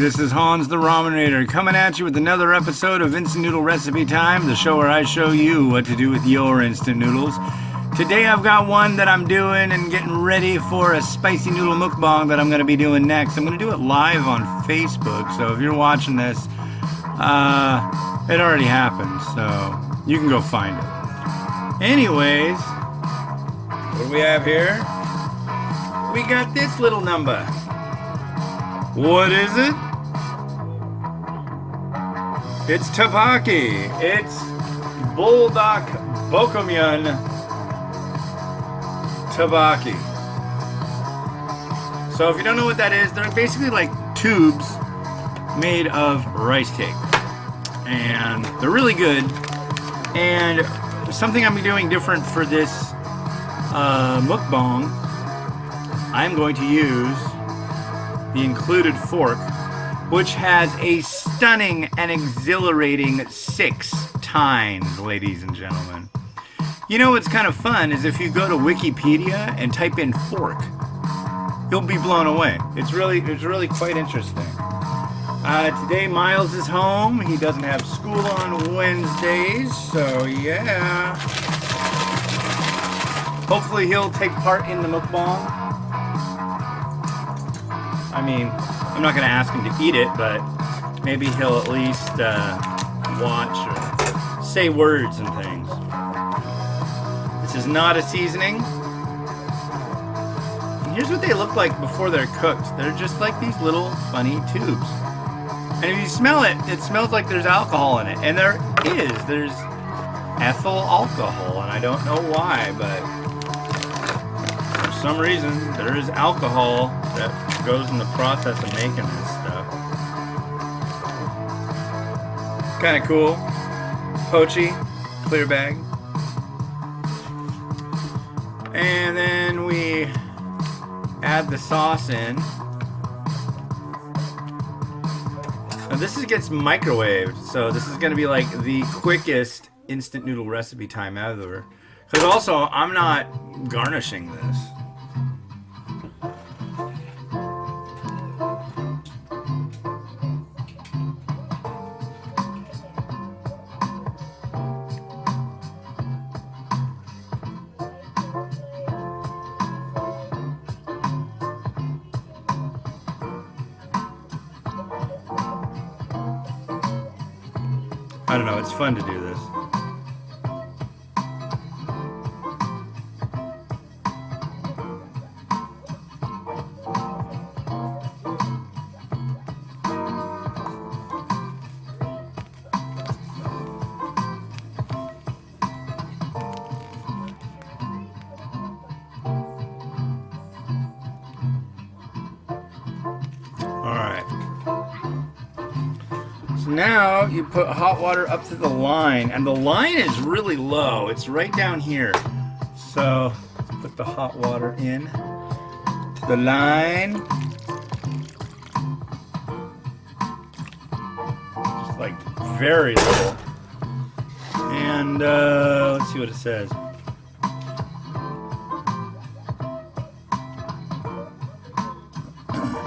this is Hans the Ramenator coming at you with another episode of Instant Noodle Recipe Time, the show where I show you what to do with your instant noodles. Today I've got one that I'm doing and getting ready for a spicy noodle mukbang that I'm going to be doing next. I'm going to do it live on Facebook, so if you're watching this, it already happened, so you can go find it. Anyways, what do we have here? We got this little number. What is it? It's Topokki. It's Buldak Topokki. So if you don't know what that is, they're basically like tubes made of rice cake. And they're really good. And something I'm doing different for this mukbang, I'm going to use the included fork, which has a stunning and exhilarating 6 tines, ladies and gentlemen. You know what's kind of fun is if you go to Wikipedia and type in fork, you'll be blown away. It's really quite interesting. Today Miles is home. He doesn't have school on Wednesdays, so yeah. Hopefully he'll take part in the mukbang. I mean, I'm not going to ask him to eat it, but maybe he'll at least watch or say words and things. This is not a seasoning. And here's what they look like before they're cooked. They're just like these little funny tubes. And if you smell it, it smells like there's alcohol in it. And there is. There's ethyl alcohol, and I don't know why, but for some reason there is alcohol that goes in the process of making this stuff. Kind of cool. Poachy, clear bag. And then we add the sauce in. Now this gets microwaved, so this is going to be like the quickest instant noodle recipe time ever. Because also, I'm not garnishing this. I don't know, it's fun to do this. So now you put hot water up to the line, and the line is really low. It's right down here. So let's put the hot water in to the line. Just like very little. And let's see what it says.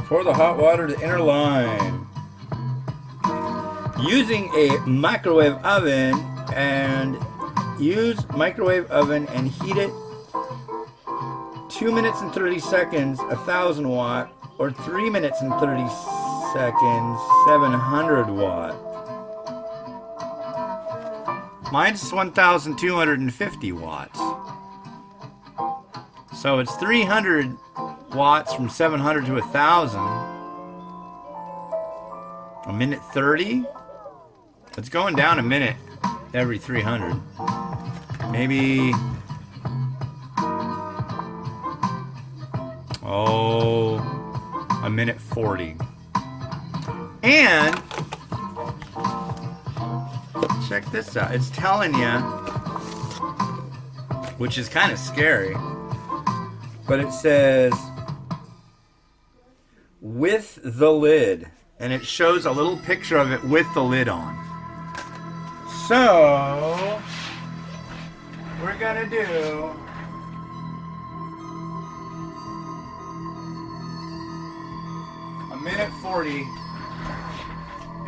Pour the hot water to the inner line. Using a microwave oven, and use microwave oven and heat it 2 minutes and 30 seconds 1000 watt, or 3 minutes and 30 seconds 700 watt. Mine's 1250 watts, so it's 300 watts from 700 to 1000. A minute 30. It's going down a minute every 300. Maybe, a minute 40. And check this out. It's telling you, which is kind of scary, but it says with the lid, and it shows a little picture of it with the lid on. So we're gonna do a minute 40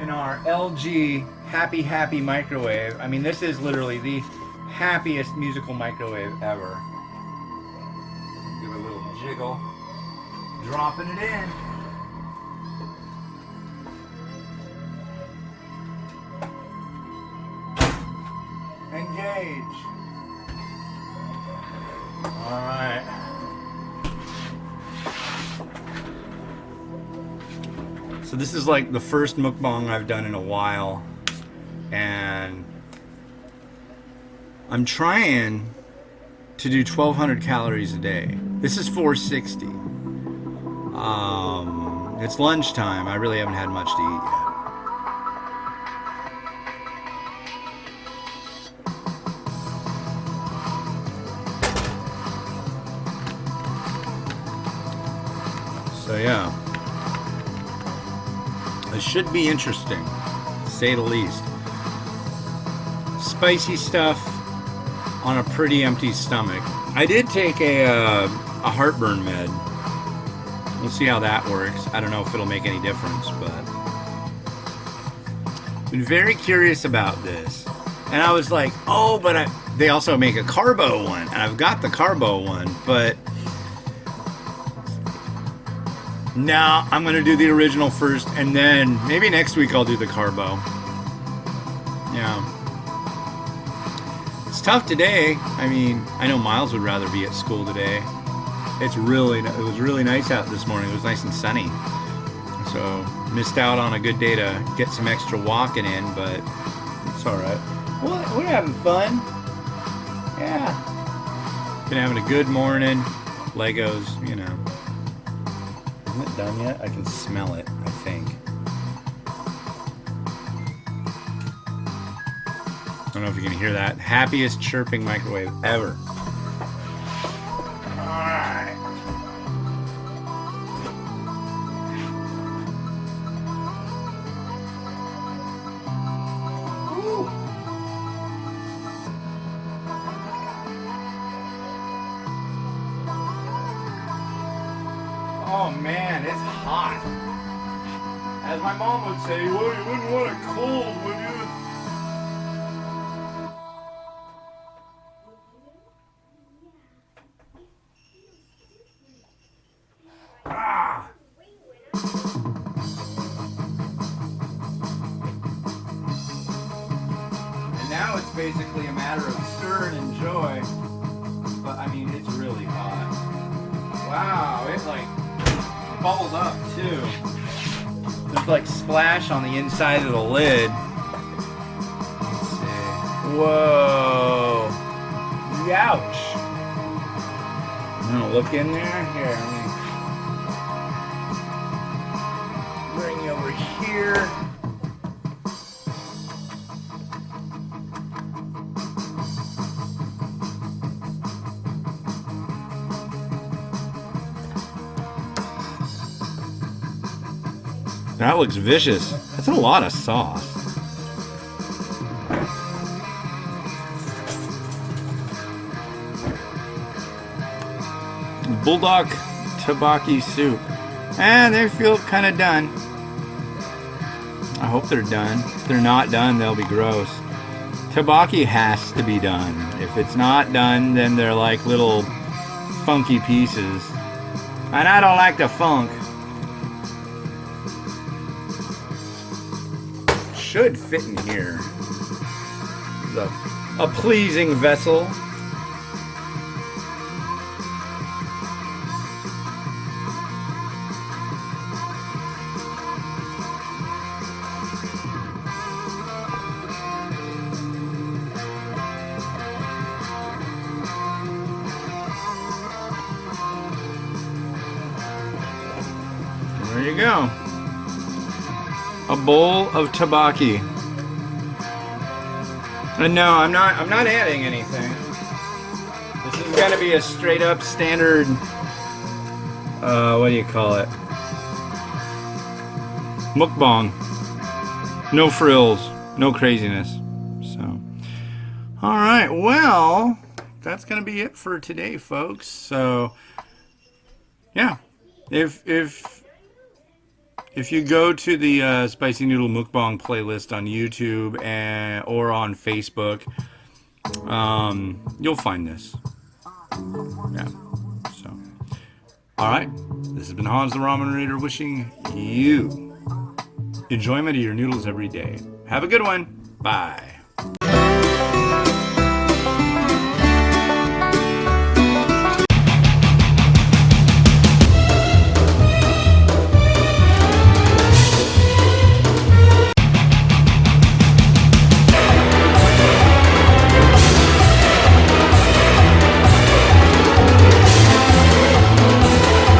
in our LG Happy microwave. I mean, this is literally the happiest musical microwave ever. Give it a little jiggle. Dropping it in. Engage. All right. So this is like the first mukbang I've done in a while, and I'm trying to do 1,200 calories a day. This is 460. It's lunchtime. I really haven't had much to eat yet. So yeah, it should be interesting, to say the least. Spicy stuff on a pretty empty stomach. I did take a heartburn med. We'll see how that works. I don't know if it'll make any difference, but been very curious about this. And I was like, oh, but they also make a carbo one, and I've got the carbo one, but no, I'm gonna do the original first, and then maybe next week I'll do the carbo. Yeah. It's tough today. I mean, I know Miles would rather be at school today. It was really nice out this morning. It was nice and sunny. So, missed out on a good day to get some extra walking in, but it's alright. What? We're having fun. Yeah. Been having a good morning. Legos, you know. Isn't it done yet? I can smell it, I think. I don't know if you can hear that. Happiest chirping microwave ever. Alright. Oh man, it's hot. As my mom would say, well, you wouldn't want it cold, would you? Ah! And now it's basically a matter of stir and enjoy. But I mean, it's really hot. Wow, it's like bubbled up too. There's like splash on the inside of the lid. Let's see. Whoa. Youch. I'm gonna look in there. Here, let me bring you over here. That looks vicious. That's a lot of sauce. Buldak Topokki soup. And they feel kind of done. I hope they're done. If they're not done, they'll be gross. Topokki has to be done. If it's not done, then they're like little funky pieces. And I don't like the funk. Should fit in here. A pleasing vessel. There you go. A bowl of topokki. And no, I'm not adding anything. This is gonna be a straight up standard what do you call it? Mukbang. No frills, no craziness. So alright, well, that's gonna be it for today, folks. So yeah. If If you go to the Spicy Noodle Mukbang playlist on YouTube or on Facebook, you'll find this. Yeah. So, all right. This has been Hans the Ramen Raider wishing you enjoyment of your noodles every day. Have a good one. Bye.